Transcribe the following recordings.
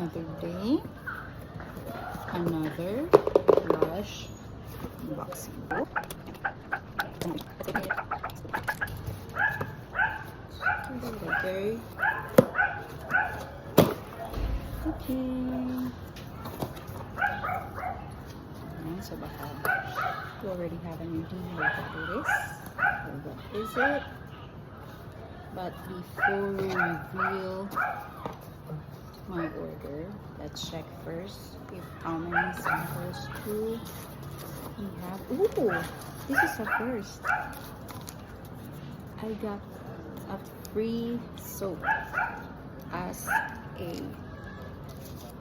another day, another Lush unboxing. Okay. Ayan, so baka you already have an idea what it is or what is it. But before we reveal my order, let's check first if how many samples do we have. Ooh, this is the first. I got a free soap as a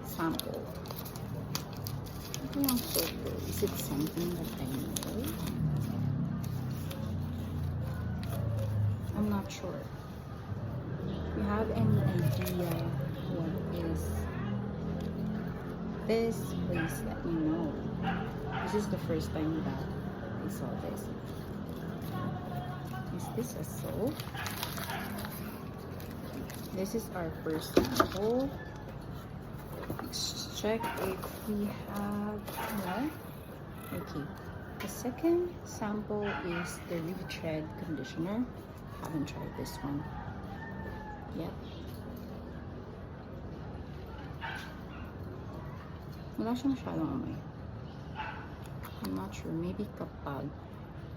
sample. Ito yung soap. Is it something that I know? I'm not sure. If you have any idea what is this, please let me know. This is the first time that I saw this. Is this a soap? This is our first sample. Let's check if we have more. Okay. The second sample is the retread conditioner. Haven't tried this one yet. Wala siyang masyadong amoy. I'm not sure. Maybe kapag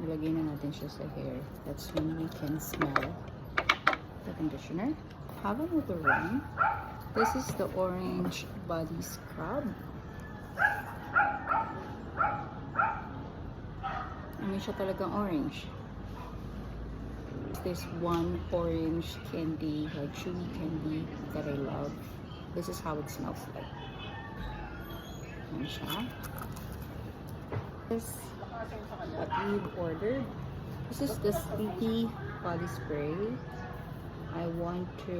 nilagay na natin siya sa hair, that's when we can smell the conditioner. Have another one. This is the orange body scrub. Ano siya talagang orange. This one orange candy, like chewy candy that I love. This is how it smells like. Ayan siya. This is what we've ordered. This is the Sleepy body spray. I want to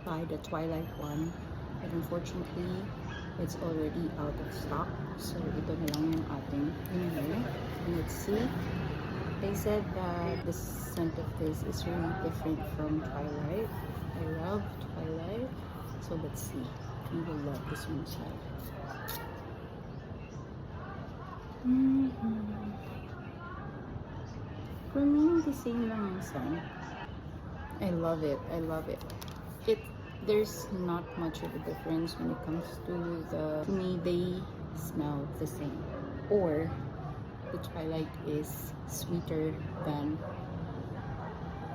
buy the Twilight one, but unfortunately it's already out of stock, so ito na lang yung ating binili. Let's see. They said that the scent of this is really different from Twilight. I love Twilight, so let's see. We will love this one inside. For me, the same lang yung scent. I love it. I love it. There's not much of a difference when it comes to to me, they smell the same. Or the Twilight is sweeter than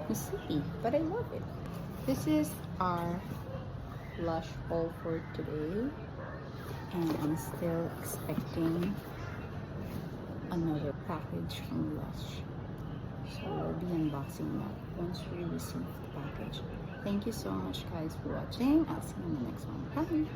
the Sleepy, but I love it. This is our Lush haul for today, and I'm still expecting another package from Lush. So we'll be unboxing that once we receive the package. Thank you so much guys for watching. I'll see you in the next one. Bye!